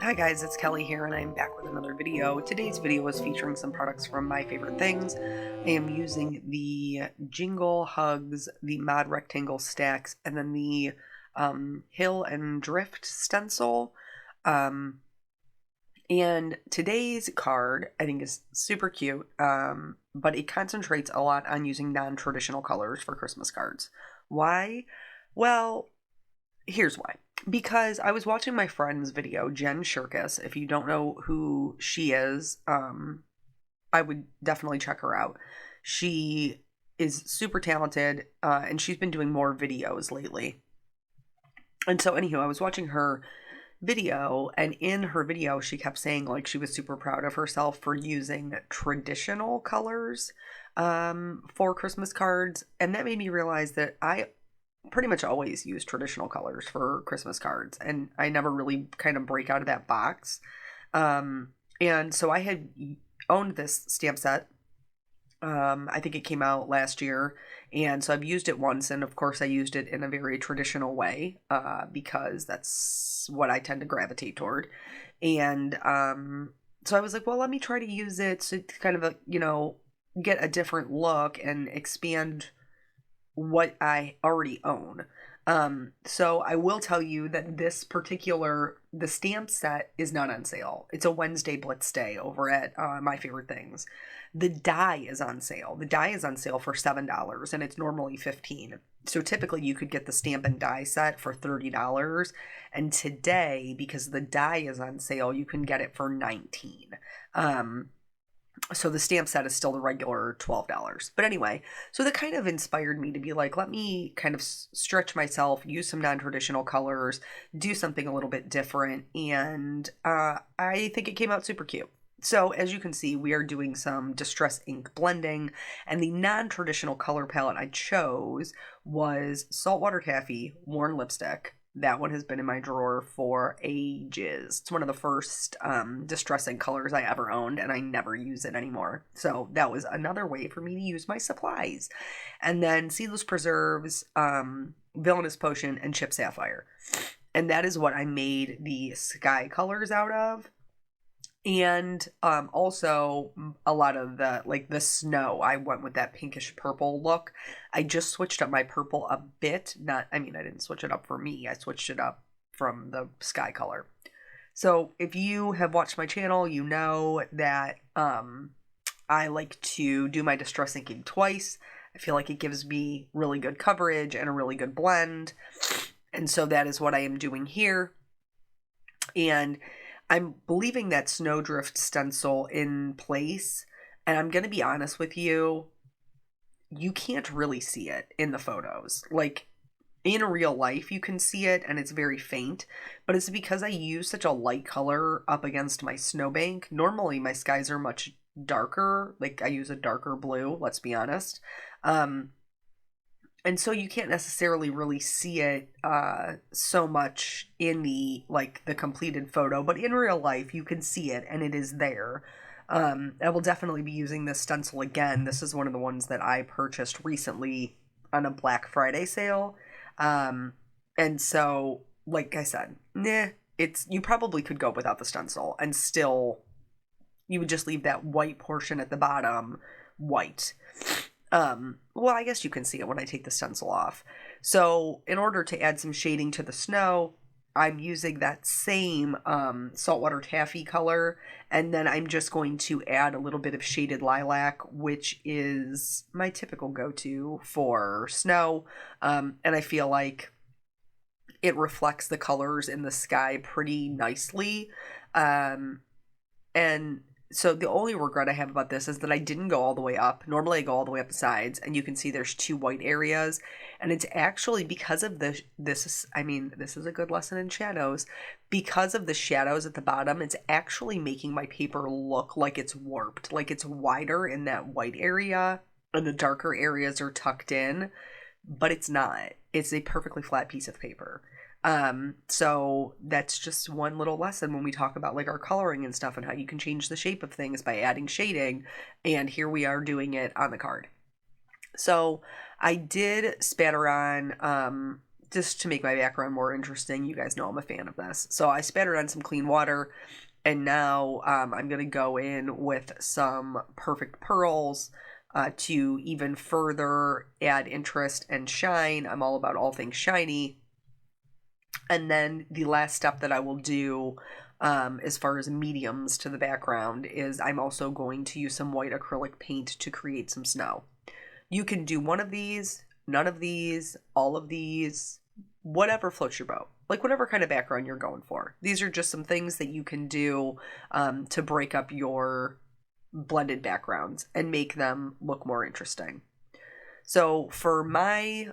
Hi guys, it's Kelly here and I'm back with another video. Today's video is featuring some products from My Favorite Things. I am using the Jingle Hugs, the Mod Rectangle Stacks, and then the Hill and Drift stencil. And today's card I think is super cute, but it concentrates a lot on using non-traditional colors for Christmas cards. Why? Well, here's why. Because I was watching my friend's video, Jen Shirkus. If you don't know who she is, I would definitely check her out. She is super talented, and she's been doing more videos lately. And so, anywho, I was watching her video, and in her video, she kept saying like she was super proud of herself for using traditional colors for Christmas cards, and that made me realize that I pretty much always use traditional colors for Christmas cards, and I never really kind of break out of that box. And so I had owned this stamp set. I think it came out last year, and so I've used it once, and of course I used it in a very traditional way because that's what I tend to gravitate toward. And so I was like, well, let me try to use it to kind of, get a different look and expand what I already own. So I will tell you that the stamp set is not on sale. It's a Wednesday Blitz Day over at My Favorite Things. The die is on sale. The die is on sale for $7 and it's normally $15. So typically you could get the stamp and die set for $30. And today, because the die is on sale, you can get it for $19. So the stamp set is still the regular $12. But anyway, so that kind of inspired me to be like, let me kind of stretch myself, use some non-traditional colors, do something a little bit different. And I think it came out super cute. So as you can see, we are doing some Distress ink blending, and the non-traditional color palette I chose was Saltwater Taffy Worn Lipstick. That one has been in my drawer for ages. It's one of the first Distress ink colors I ever owned, and I never use it anymore. So that was another way for me to use my supplies. And then Seedless Preserves, Villainous Potion, and Chip Sapphire. And that is what I made the sky colors out of. And also a lot of the snow, I went with that pinkish purple look. I just switched up my purple a bit. I didn't switch it up for me. I switched it up from the sky color. So if you have watched my channel, you know that I like to do my distress inking twice. I feel like it gives me really good coverage and a really good blend. And so that is what I am doing here. And I'm leaving that Snowdrift stencil in place, and I'm going to be honest with you, you can't really see it in the photos. Like, in real life, you can see it, and it's very faint, but it's because I use such a light color up against my snowbank. Normally, my skies are much darker. Like, I use a darker blue, let's be honest. And so you can't necessarily really see it so much in the completed photo, but in real life you can see it and it is there. I will definitely be using this stencil again. This is one of the ones that I purchased recently on a Black Friday sale. And so, like I said, you probably could go without the stencil and still you would just leave that white portion at the bottom white. Well, I guess you can see it when I take the stencil off. So in order to add some shading to the snow, I'm using that same Saltwater Taffy color, and then I'm just going to add a little bit of Shaded Lilac, which is my typical go-to for snow. And I feel like it reflects the colors in the sky pretty nicely. And so the only regret I have about this is that I didn't go all the way up. Normally I go all the way up the sides, and you can see there's two white areas, and it's actually because of this is a good lesson in shadows. Because of the shadows at the bottom, it's actually making my paper look like it's warped, like it's wider in that white area, and the darker areas are tucked in, but it's not. It's a perfectly flat piece of paper. So that's just one little lesson when we talk about like our coloring and stuff and how you can change the shape of things by adding shading. And here we are doing it on the card. So I did spatter on just to make my background more interesting, you guys know I'm a fan of this. So I spattered on some clean water, and now I'm going to go in with some Perfect Pearls to even further add interest and shine. I'm all about all things shiny. And then the last step that I will do as far as mediums to the background is I'm also going to use some white acrylic paint to create some snow. You can do one of these, none of these, all of these, whatever floats your boat. Like whatever kind of background you're going for. These are just some things that you can do to break up your blended backgrounds and make them look more interesting. So for my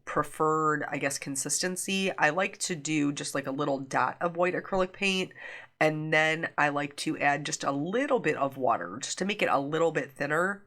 preferred, I guess, consistency, I like to do just like a little dot of white acrylic paint, and then I like to add just a little bit of water just to make it a little bit thinner.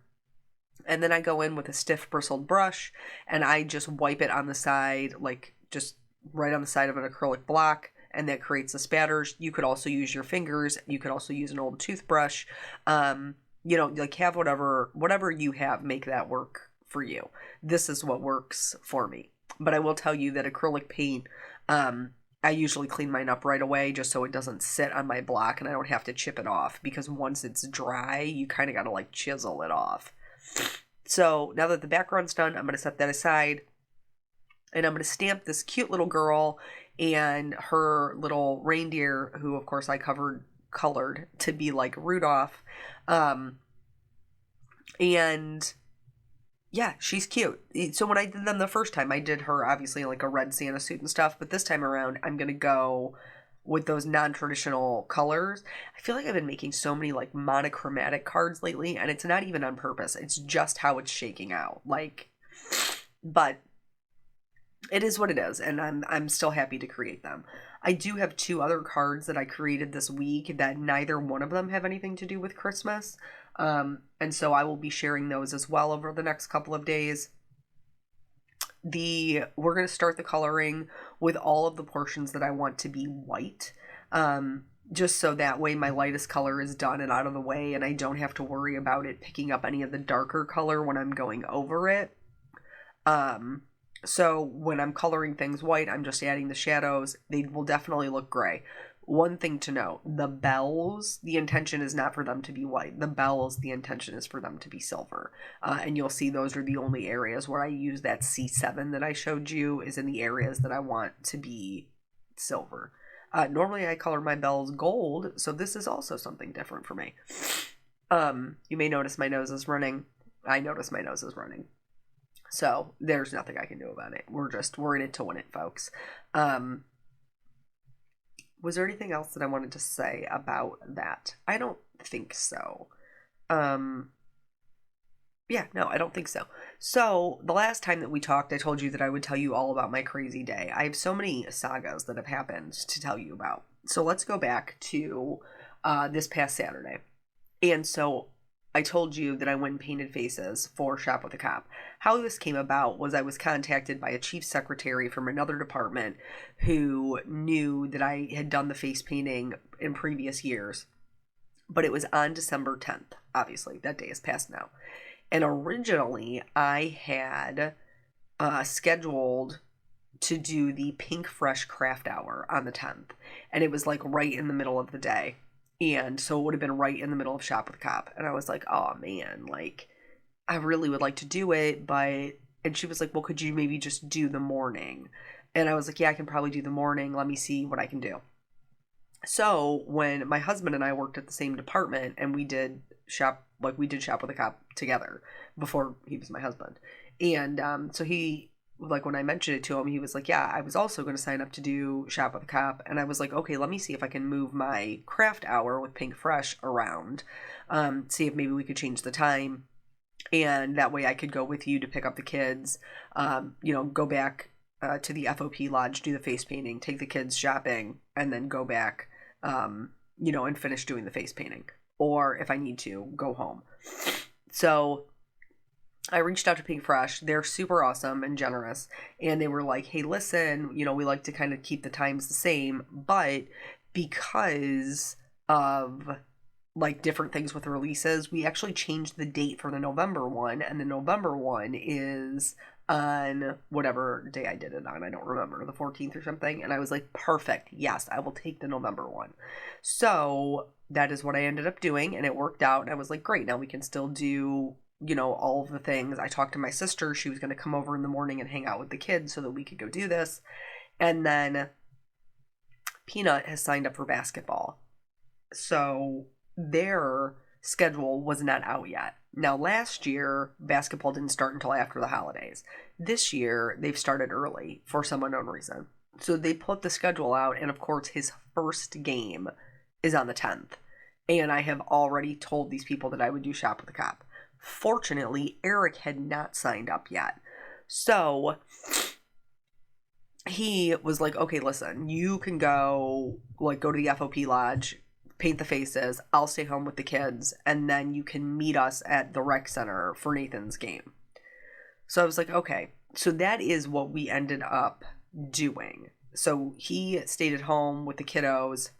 And then I go in with a stiff bristled brush and I just wipe it on the side, like just right on the side of an acrylic block, and that creates the spatters. You could also use your fingers. You could also use an old toothbrush. Like have whatever you have, make that work for you. This is what works for me. But I will tell you that acrylic paint, I usually clean mine up right away just so it doesn't sit on my block and I don't have to chip it off, because once it's dry, you kind of got to like chisel it off. So now that the background's done, I'm going to set that aside, and I'm going to stamp this cute little girl and her little reindeer, who of course I colored to be like Rudolph. And yeah, she's cute. So when I did them the first time, I did her obviously in like a red Santa suit and stuff, but this time around I'm going to go with those non-traditional colors. I feel like I've been making so many like monochromatic cards lately, and it's not even on purpose. It's just how it's shaking out. But it is what it is, and I'm still happy to create them. I do have 2 other cards that I created this week that neither one of them have anything to do with Christmas. And so I will be sharing those as well over the next couple of days. We're going to start the coloring with all of the portions that I want to be white, just so that way my lightest color is done and out of the way, and I don't have to worry about it picking up any of the darker color when I'm going over it. So when I'm coloring things white, I'm just adding the shadows. They will definitely look gray. One thing to note, the bells, the intention is not for them to be white. The bells, the intention is for them to be silver. And you'll see those are the only areas where I use that C7 that I showed you, is in the areas that I want to be silver. Normally I color my bells gold, so this is also something different for me. You may notice my nose is running. I notice my nose is running. So there's nothing I can do about it. We're in it to win it, folks. Was there anything else that I wanted to say about that? I don't think so. Yeah, no, I don't think so. So the last time that we talked, I told you that I would tell you all about my crazy day. I have so many sagas that have happened to tell you about. So let's go back to this past Saturday. And so I told you that I went and painted faces for Shop with a Cop. How this came about was I was contacted by a chief secretary from another department who knew that I had done the face painting in previous years. But it was on December 10th. Obviously, that day is past now. And originally, I had scheduled to do the Pink Fresh Craft Hour on the 10th. And it was like right in the middle of the day. And so it would have been right in the middle of Shop with a Cop. And I was like, oh man, like, I really would like to do it, but... And she was like, well, could you maybe just do the morning? And I was like, yeah, I can probably do the morning. Let me see what I can do. So when my husband and I worked at the same department, and we did Shop with a Cop together before he was my husband. And so he, like, when I mentioned it to him, he was like, yeah, I was also going to sign up to do Shop with a Cop. And I was like, okay, let me see if I can move my craft hour with Pink Fresh around, see if maybe we could change the time. And that way I could go with you to pick up the kids, go back to the FOP lodge, do the face painting, take the kids shopping, and then go back, and finish doing the face painting. Or if I need to, go home. So I reached out to Pink Fresh. They're super awesome and generous. And they were like, hey, listen, we like to kind of keep the times the same, but because of like different things with releases, we actually changed the date for the November one. And the November one is on whatever day I did it on. I don't remember, the 14th or something. And I was like, perfect. Yes, I will take the November one. So that is what I ended up doing, and it worked out. And I was like, great, now we can still do, all of the things. I talked to my sister. She was going to come over in the morning and hang out with the kids so that we could go do this. And then Peanut has signed up for basketball. So their schedule was not out yet. Now, last year, basketball didn't start until after the holidays. This year, they've started early for some unknown reason. So they put the schedule out, and of course, his first game is on the 10th. And I have already told these people that I would do Shop with a Cop. Fortunately, Eric had not signed up yet. So he was like, okay, listen, you can go to the FOP Lodge, paint the faces, I'll stay home with the kids, and then you can meet us at the rec center for Nathan's game. So I was like, okay. So that is what we ended up doing. So he stayed at home with the kiddos.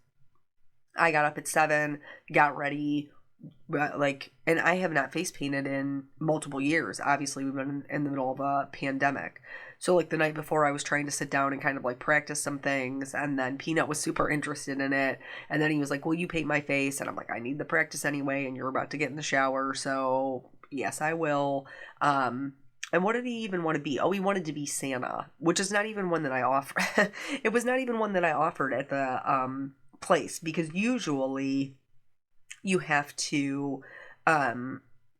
I got up at 7, got ready, and I have not face painted in multiple years. Obviously, we've been in the middle of a pandemic. So, the night before, I was trying to sit down and kind of, practice some things, and then Peanut was super interested in it, and then he was like, will you paint my face? And I'm like, I need the practice anyway, and you're about to get in the shower, so yes, I will. And what did he even want to be? Oh, he wanted to be Santa, which is not even one that I offer. It was not even one that I offered at the place, because usually you have to,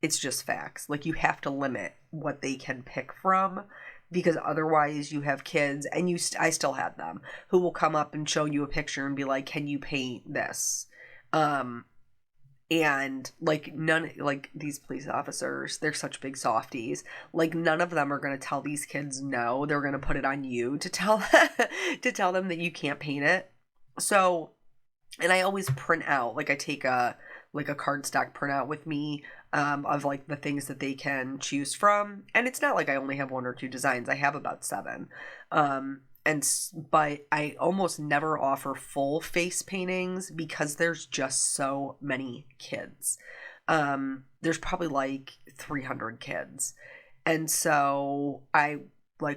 it's just facts. You have to limit what they can pick from, because otherwise you have kids, and I still had them, who will come up and show you a picture and be like, can you paint this? And none, these police officers, they're such big softies. None of them are going to tell these kids no. They're going to put it on you to tell them that you can't paint it. So, and I always print out, I take a cardstock printout with me of the things that they can choose from. And it's not like I only have 1 or 2 designs. I have about 7. But I almost never offer full face paintings because there's just so many kids. There's probably 300 kids. And so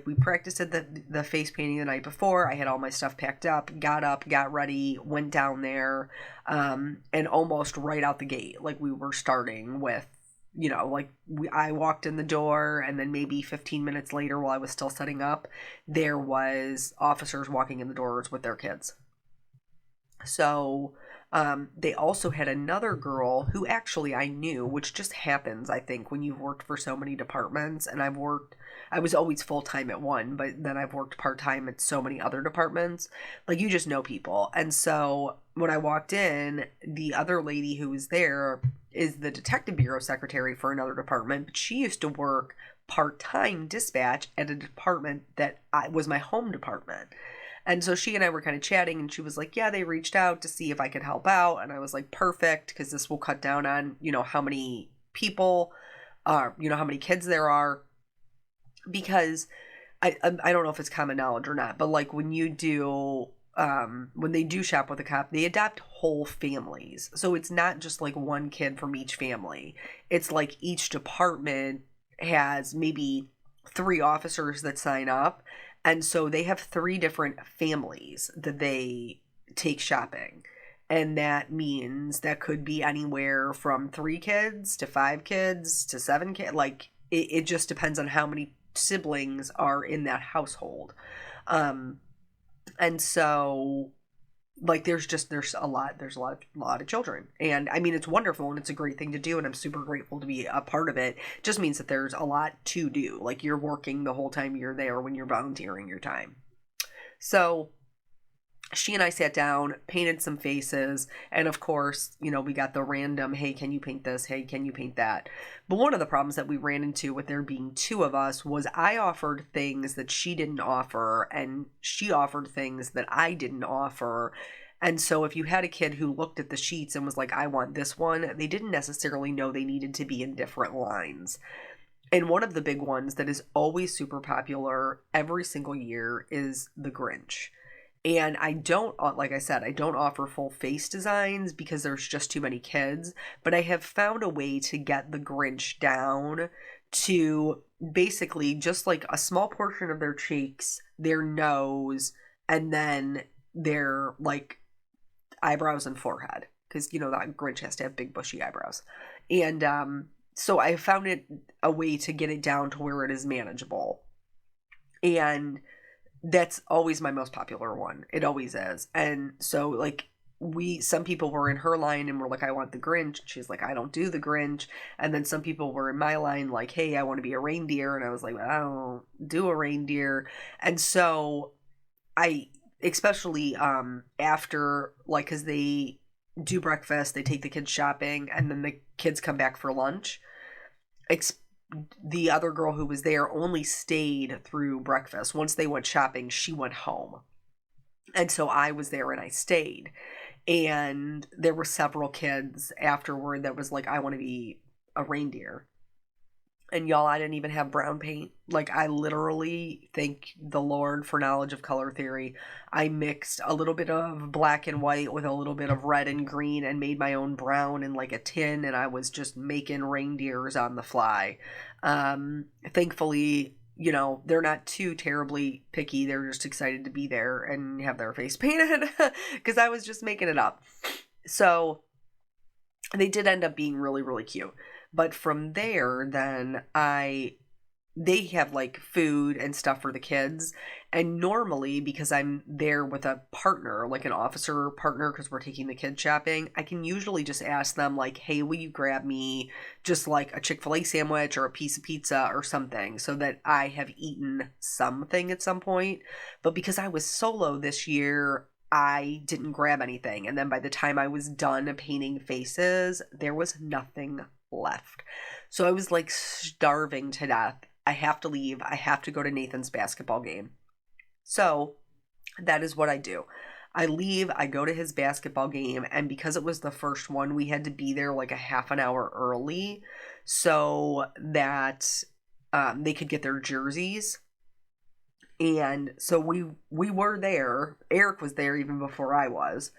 we practiced at the face painting the night before. I had all my stuff packed up, got ready, went down there, and almost right out the gate, we were starting with, I walked in the door, and then maybe 15 minutes later, while I was still setting up, there was officers walking in the doors with their kids. So they also had another girl who actually I knew, which just happens, I think, when you've worked for so many departments. And I was always full-time at one, but then I've worked part-time at so many other departments. You just know people. And so when I walked in, the other lady who was there is the detective bureau secretary for another department, but she used to work part-time dispatch at a department that was my home department. And so she and I were kind of chatting, and she was like, yeah, they reached out to see if I could help out. And I was like, perfect, because this will cut down on, how many people, how many kids there are. Because I don't know if it's common knowledge or not, but when you do, when they do Shop with a Cop, they adopt whole families. So it's not just one kid from each family. It's each department has maybe 3 officers that sign up. And so they have 3 different families that they take shopping. And that means that could be anywhere from 3 kids to 5 kids to 7 kids. It just depends on how many siblings are in that household. And so there's a lot of children. And I mean, it's wonderful and it's a great thing to do, and I'm super grateful to be a part of it. It just means that there's a lot to do. You're working the whole time you're there when you're volunteering your time. So she and I sat down, painted some faces, and of course, we got the random, hey, can you paint this? Hey, can you paint that? But one of the problems that we ran into with there being 2 of us was I offered things that she didn't offer, and she offered things that I didn't offer. And so if you had a kid who looked at the sheets and was like, I want this one, they didn't necessarily know they needed to be in different lines. And one of the big ones that is always super popular every single year is the Grinch. And I don't, like I said, I don't offer full face designs because there's just too many kids, but I have found a way to get the Grinch down to basically just like a small portion of their cheeks, their nose, and then their like eyebrows and forehead. Because, you know, that Grinch has to have big bushy eyebrows. And so I found it a way to get it down to where it is manageable. And that's always my most popular one. It always is. And so like some people were in her line and were like, I want the Grinch. She's like, I don't do the Grinch. And then some people were in my line like, hey, I want to be a reindeer. And I was like, I don't do a reindeer. And so I, especially after, like, because they do breakfast, they take the kids shopping, and then the kids come back for lunch. The other girl who was there only stayed through breakfast. Once they went shopping, she went home. And so I was there and I stayed. And there were several kids afterward that was like, I want to be a reindeer. And y'all, I didn't even have brown paint. Like, I literally thank the Lord for knowledge of color theory. I mixed a little bit of black and white with a little bit of red and green and made my own brown in like a tin, and I was just making reindeers on the fly. Thankfully, you know, they're not too terribly picky. They're just excited to be there and have their face painted because I was just making it up. So they did end up being really, really cute. But from there, then they have like food and stuff for the kids. And normally, because I'm there with a partner, like an officer partner, because we're taking the kids shopping, I can usually just ask them, like, hey, will you grab me just like a Chick-fil-A sandwich or a piece of pizza or something so that I have eaten something at some point. But because I was solo this year, I didn't grab anything. And then by the time I was done painting faces, there was nothing left. So I was like starving to death. I have to leave. I have to go to Nathan's basketball game. So that is what I do. I leave, I go to his basketball game, and because it was the first one, we had to be there like a half an hour early so that they could get their jerseys. And so we were there. Eric was there even before I was.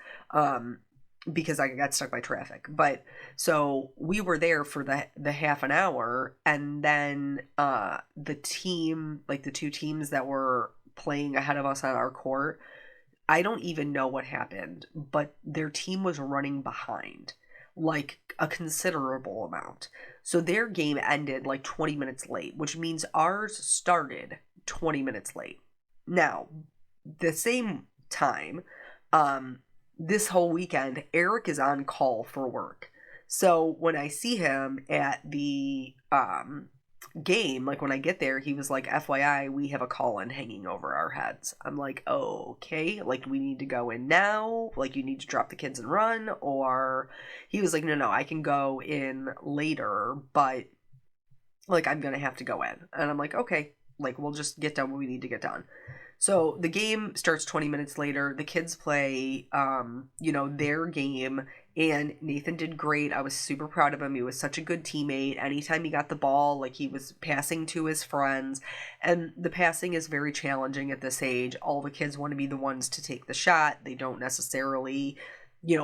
Because I got stuck by traffic. But so we were there for the half an hour, and then the team, like the two teams that were playing ahead of us on our court, I don't even know what happened, but their team was running behind like a considerable amount. So their game ended like 20 minutes late, which means ours started 20 minutes late. Now, the same time, this whole weekend, Eric is on call for work. So when I see him at the game, like when I get there, he was like, FYI, we have a call-in hanging over our heads. I'm like, oh, okay, like we need to go in now, like you need to drop the kids and run, or he was like, no, I can go in later, but like I'm gonna have to go in. And I'm like, okay, like we'll just get done what we need to get done. So the game starts 20 minutes later. The kids play, their game, and Nathan did great. I was super proud of him. He was such a good teammate. Anytime he got the ball, like he was passing to his friends, and the passing is very challenging at this age. All the kids want to be the ones to take the shot. They don't necessarily,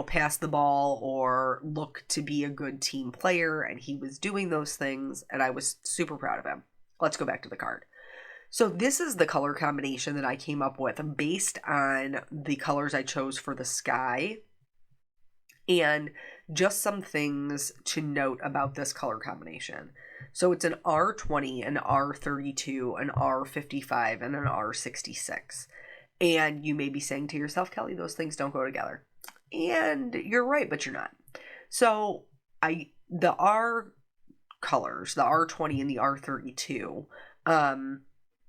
pass the ball or look to be a good team player, and he was doing those things, and I was super proud of him. Let's go back to the card. So this is the color combination that I came up with based on the colors I chose for the sky. And just some things to note about this color combination. So it's an R20, an R32, an R55, and an R66. And you may be saying to yourself, Kelly, those things don't go together. And you're right, but you're not. So the R colors, the R20 and the R32,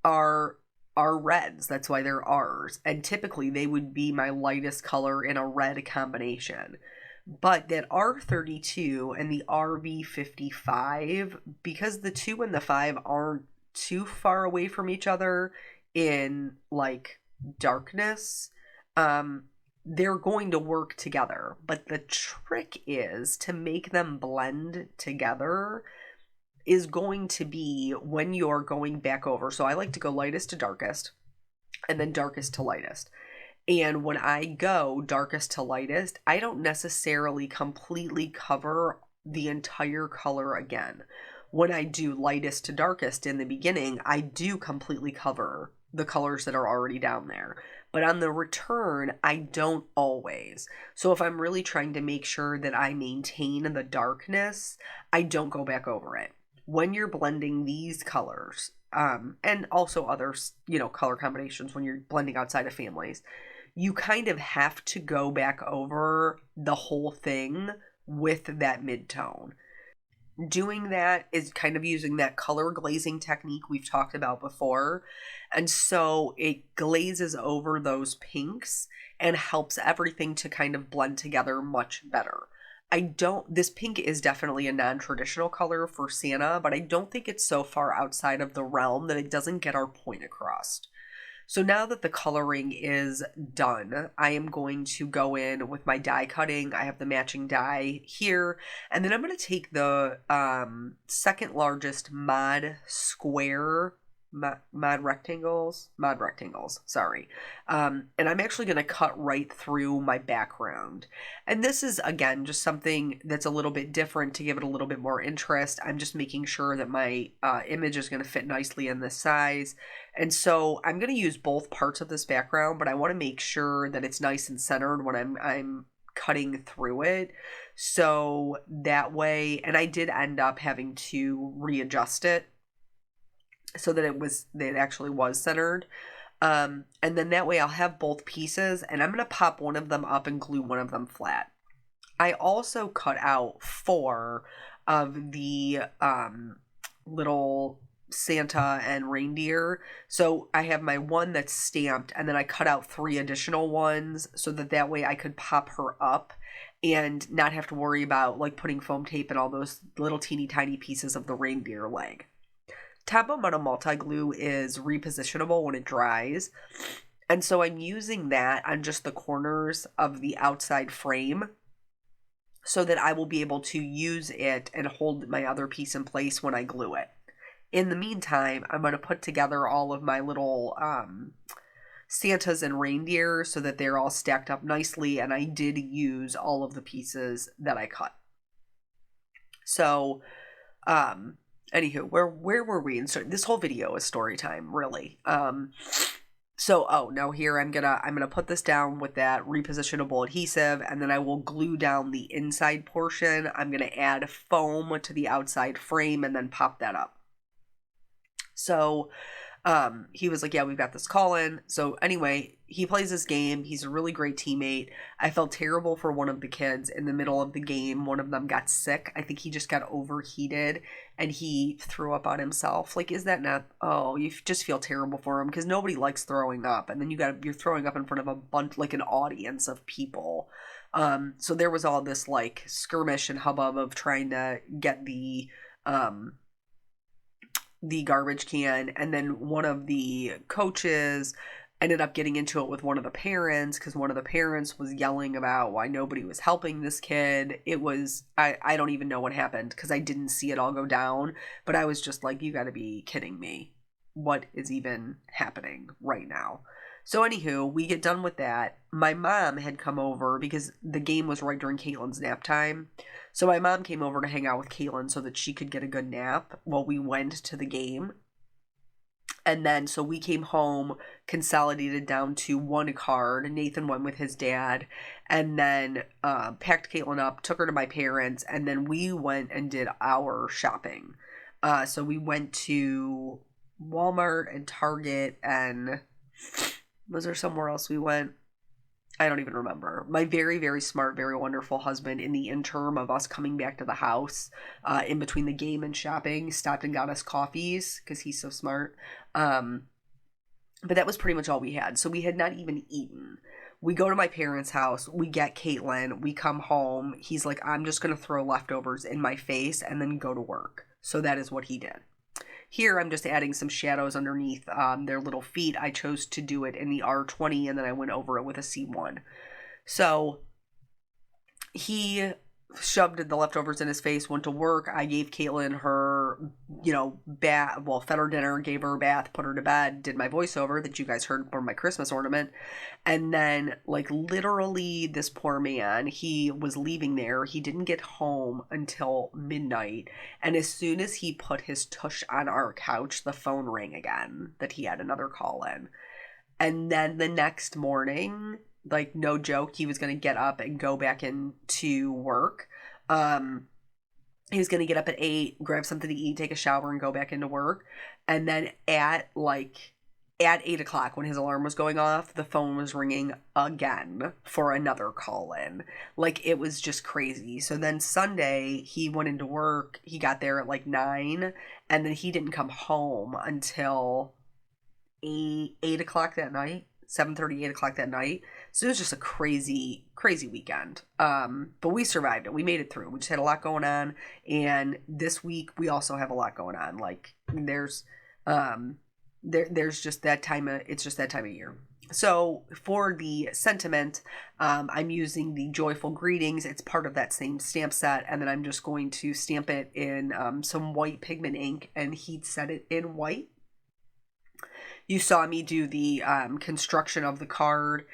are reds. That's why they're R's. And typically they would be my lightest color in a red combination. But that R32 and the RV55, because the 2 and the 5 aren't too far away from each other in like darkness, they're going to work together. But the trick is to make them blend together is going to be when you're going back over. So I like to go lightest to darkest and then darkest to lightest. And when I go darkest to lightest, I don't necessarily completely cover the entire color again. when I do lightest to darkest in the beginning, I do completely cover the colors that are already down there. But on the return, I don't always. So if I'm really trying to make sure that I maintain the darkness, I don't go back over it. When you're blending these colors, and also other, color combinations when you're blending outside of families, you kind of have to go back over the whole thing with that mid-tone. Doing that is kind of using that color glazing technique we've talked about before. And so it glazes over those pinks and helps everything to kind of blend together much better. This pink is definitely a non-traditional color for Santa, but I don't think it's so far outside of the realm that it doesn't get our point across. So now that the coloring is done, I am going to go in with my die cutting. I have the matching die here. And then I'm going to take the second largest mod rectangles, sorry. And I'm actually going to cut right through my background. And this is, again, just something that's a little bit different to give it a little bit more interest. I'm just making sure that my image is going to fit nicely in this size. And so I'm going to use both parts of this background, but I want to make sure that it's nice and centered when I'm cutting through it. So that way, and I did end up having to readjust it so that it actually was centered. And then that way I'll have both pieces, and I'm going to pop one of them up and glue one of them flat. I also cut out 4 of the little Santa and reindeer. So I have my one that's stamped, and then I cut out 3 additional ones so that way I could pop her up and not have to worry about like putting foam tape and all those little teeny tiny pieces of the reindeer leg. Tabo Metal Multi-Glue is repositionable when it dries, and so I'm using that on just the corners of the outside frame so that I will be able to use it and hold my other piece in place when I glue it. In the meantime, I'm going to put together all of my little Santas and reindeer so that they're all stacked up nicely, and I did use all of the pieces that I cut. So, anywho, where were we? This whole video is story time, really. Now here I'm gonna put this down with that repositionable adhesive, and then I will glue down the inside portion. I'm gonna add foam to the outside frame and then pop that up. So he was like, yeah, we've got this call-in. So anyway, he plays this game. He's a really great teammate. I felt terrible for one of the kids in the middle of the game. One of them got sick. I think he just got overheated and he threw up on himself. Like, is that not, you just feel terrible for him because nobody likes throwing up. And then you're throwing up in front of a bunch, like an audience of people. So there was all this like skirmish and hubbub of trying to get the garbage can, and then one of the coaches ended up getting into it with one of the parents because one of the parents was yelling about why nobody was helping this kid. It was, I don't even know what happened because I didn't see it all go down, but I was just like, you gotta be kidding me. What is even happening right now? So anywho, we get done with that. My mom had come over because the game was right during Caitlin's nap time. So my mom came over to hang out with Caitlin so that she could get a good nap while we went to the game. And then, so we came home, consolidated down to one card. Nathan went with his dad, and then packed Caitlin up, took her to my parents, and then we went and did our shopping. So we went to Walmart and Target, and was there somewhere else we went? I don't even remember. My very, very smart, very wonderful husband, in the interim of us coming back to the house, in between the game and shopping, stopped and got us coffees because he's so smart. But that was pretty much all we had. So we had not even eaten. We go to my parents' house. We get Caitlin. We come home. He's like, I'm just going to throw leftovers in my face and then go to work. So that is what he did. Here, I'm just adding some shadows underneath their little feet. I chose to do it in the R20, and then I went over it with a C1. So he shoved the leftovers in his face, went to work. I gave Caitlin her, bath, fed her dinner, gave her a bath, put her to bed, did my voiceover that you guys heard for my Christmas ornament. And then, like, literally, this poor man, he was leaving there. He didn't get home until midnight. And as soon as he put his tush on our couch, the phone rang again that he had another call in. And then the next morning, like, no joke, he was going to get up and go back into work. He was going to get up at 8, grab something to eat, take a shower, and go back into work. And then at 8 o'clock, when his alarm was going off, the phone was ringing again for another call in. Like, it was just crazy. So then Sunday, he went into work. He got there at like 9, and then he didn't come home until 8 o'clock that night. 7:30, 8 o'clock that night. So it was just a crazy, crazy weekend. But we survived it. We made it through. We just had a lot going on. And this week we also have a lot going on. Like, there's just that time of, it's just that time of year. So for the sentiment, I'm using the Joyful Greetings. It's part of that same stamp set. And then I'm just going to stamp it in some white pigment ink and heat set it in white. You saw me do the construction of the card.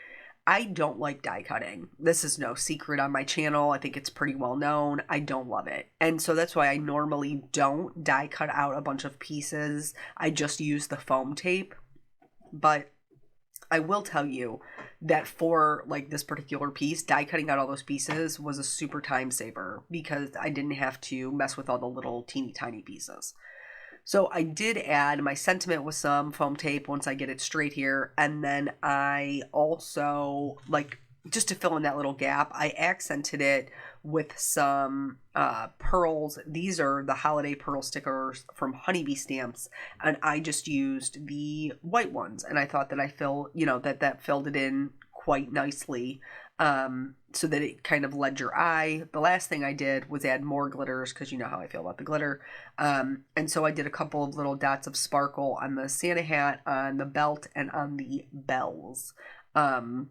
I don't like die cutting. This is no secret on my channel. I think it's pretty well known. I don't love it. And so that's why I normally don't die cut out a bunch of pieces. I just use the foam tape. But I will tell you that for like this particular piece, die cutting out all those pieces was a super time saver because I didn't have to mess with all the little teeny tiny pieces. So I did add my sentiment with some foam tape once I get it straight here. And then I also, like, just to fill in that little gap, I accented it with some pearls. These are the holiday pearl stickers from Honeybee Stamps. And I just used the white ones. And I thought that that filled it in quite nicely. So that it kind of led your eye. The last thing I did was add more glitters because you know how I feel about the glitter. And so I did a couple of little dots of sparkle on the Santa hat, on the belt, and on the bells. And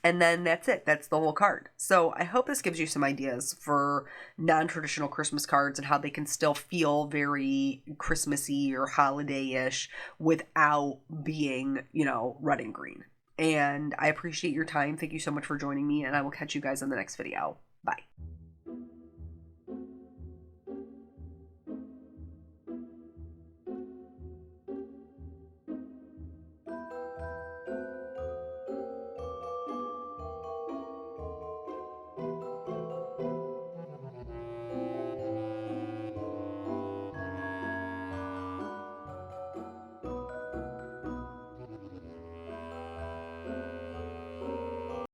then that's it. That's the whole card. So I hope this gives you some ideas for non-traditional Christmas cards and how they can still feel very Christmassy or holiday-ish without being, red and green. And I appreciate your time. Thank you so much for joining me, and I will catch you guys in the next video. Bye.